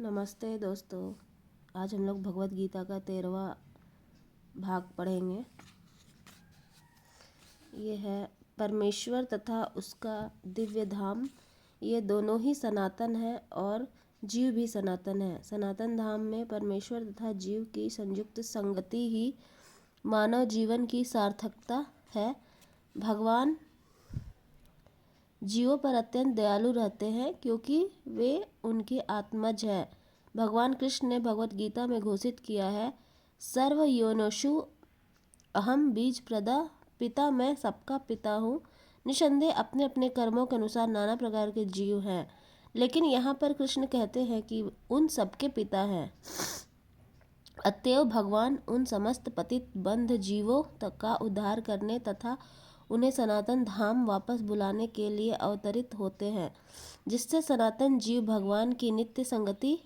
नमस्ते दोस्तों। आज हम लोग भगवत गीता का 13वां भाग पढ़ेंगे। ये है परमेश्वर तथा उसका दिव्य धाम। ये दोनों ही सनातन है और जीव भी सनातन है। सनातन धाम में परमेश्वर तथा जीव की संयुक्त संगति ही मानव जीवन की सार्थकता है। भगवान जीवों पर अत्यंत दयालु रहते हैं क्योंकि वे उनके आत्मज है। भगवान कृष्ण ने भगवत गीता में घोषित किया है, सर्व योनिषु अहम बीज प्रदा पिता, मैं सबका पिता हूँ। निसंदेह अपने अपने कर्मों के अनुसार नाना प्रकार के जीव हैं, लेकिन यहाँ पर कृष्ण कहते हैं कि उन सबके पिता हैं। अतएव भगवान उन समस्त पतित बंध जीवों तक का उद्धार करने तथा उन्हें सनातन धाम वापस बुलाने के लिए अवतरित होते हैं, जिससे सनातन जीव भगवान की नित्य संगति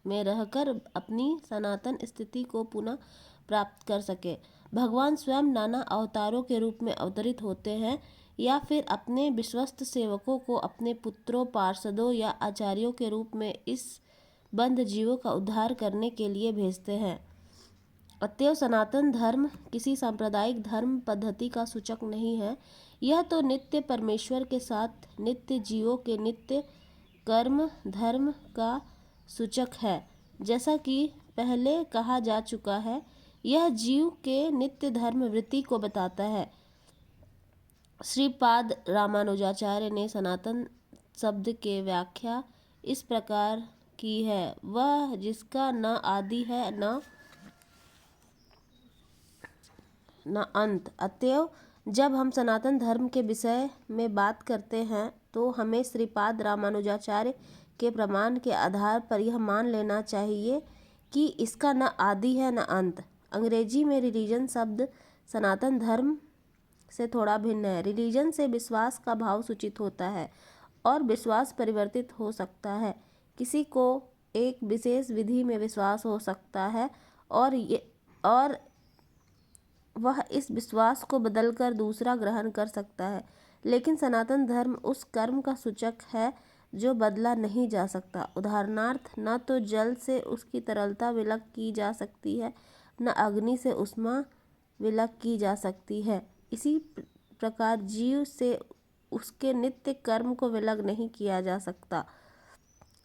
में रहकर अपनी सनातन स्थिति को पुनः प्राप्त कर सके। भगवान स्वयं नाना अवतारों के रूप में अवतरित होते हैं या फिर अपने विश्वस्त सेवकों को अपने पुत्रों, पार्षदों या आचार्यों के रूप में इस बंध जीवों का उद्धार करने के लिए भेजते हैं। अतएव सनातन धर्म किसी सांप्रदायिक धर्म पद्धति का सूचक नहीं है। यह तो नित्य परमेश्वर के साथ नित्य जीवों के नित्य कर्म धर्म का सूचक है। जैसा कि पहले कहा जा चुका है, यह जीव के नित्य धर्म वृत्ति को बताता है। श्रीपाद रामानुजाचार्य ने सनातन शब्द के व्याख्या इस प्रकार की है, वह जिसका न आदि है न अंत। अतएव जब हम सनातन धर्म के विषय में बात करते हैं तो हमें श्रीपाद रामानुजाचार्य के प्रमाण के आधार पर यह मान लेना चाहिए कि इसका न आदि है न अंत। अंग्रेजी में रिलीजन शब्द सनातन धर्म से थोड़ा भिन्न है। रिलीजन से विश्वास का भाव सूचित होता है और विश्वास परिवर्तित हो सकता है। किसी को एक विशेष विधि में विश्वास हो सकता है और वह इस विश्वास को बदलकर दूसरा ग्रहण कर सकता है, लेकिन सनातन धर्म उस कर्म का सूचक है जो बदला नहीं जा सकता। उदाहरणार्थ, न तो जल से उसकी तरलता विलग की जा सकती है, न अग्नि से ऊष्मा विलग की जा सकती है। इसी प्रकार जीव से उसके नित्य कर्म को विलग नहीं किया जा सकता।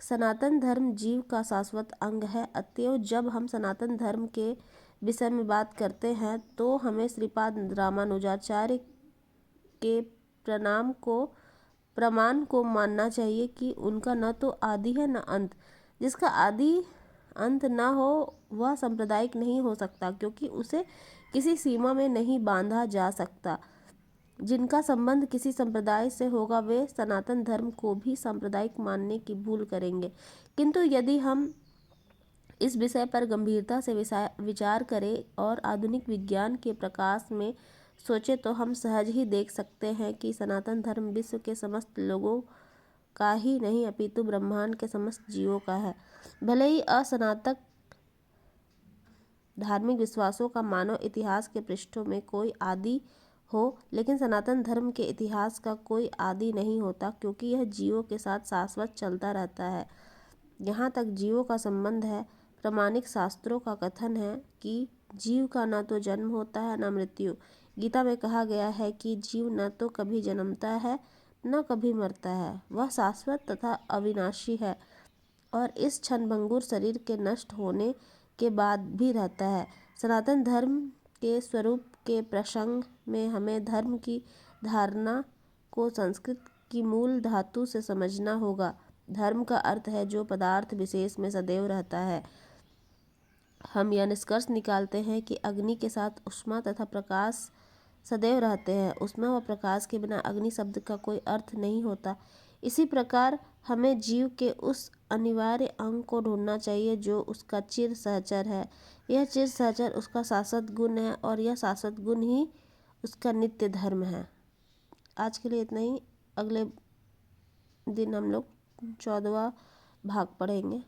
सनातन धर्म जीव का शाश्वत अंग है। अतएव जब हम सनातन धर्म के विषय में बात करते हैं तो हमें श्रीपाद रामानुजाचार्य के प्रमाण को मानना चाहिए कि उनका न तो आदि है न अंत। जिसका आदि अंत न हो वह सांप्रदायिक नहीं हो सकता, क्योंकि उसे किसी सीमा में नहीं बांधा जा सकता। जिनका संबंध किसी संप्रदाय से होगा वे सनातन धर्म को भी सांप्रदायिक मानने की भूल करेंगे। किंतु यदि हम इस विषय पर गंभीरता से विचार करें और आधुनिक विज्ञान के प्रकाश में सोचें तो हम सहज ही देख सकते हैं कि सनातन धर्म विश्व के समस्त लोगों का ही नहीं अपितु ब्रह्मांड के समस्त जीवों का है। भले ही असनातक धार्मिक विश्वासों का मानव इतिहास के पृष्ठों में कोई आदि हो, लेकिन सनातन धर्म के इतिहास का कोई आदि नहीं होता, क्योंकि यह जीवों के साथ शाश्वत चलता रहता है। यहाँ तक जीवों का संबंध है, प्रामाणिक शास्त्रों का कथन है कि जीव का न तो जन्म होता है न मृत्यु। गीता में कहा गया है कि जीव न तो कभी जन्मता है न कभी मरता है, वह शाश्वत तथा अविनाशी है और इस क्षणभंगुर शरीर के नष्ट होने के बाद भी रहता है। सनातन धर्म के स्वरूप के प्रसंग में हमें धर्म की धारणा को संस्कृत की मूल धातु से समझना होगा। धर्म का अर्थ है जो पदार्थ विशेष में सदैव रहता है। हम यह निष्कर्ष निकालते हैं कि अग्नि के साथ ऊष्मा तथा प्रकाश सदैव रहते हैं। ऊष्मा व प्रकाश के बिना अग्नि शब्द का कोई अर्थ नहीं होता। इसी प्रकार हमें जीव के उस अनिवार्य अंग को ढूंढना चाहिए जो उसका चिर सहचर है। यह चिर सहचर उसका शाश्वत गुण है और यह शाश्वत गुण ही उसका नित्य धर्म है। आज के लिए इतना ही। अगले दिन हम लोग 14वां भाग पढ़ेंगे।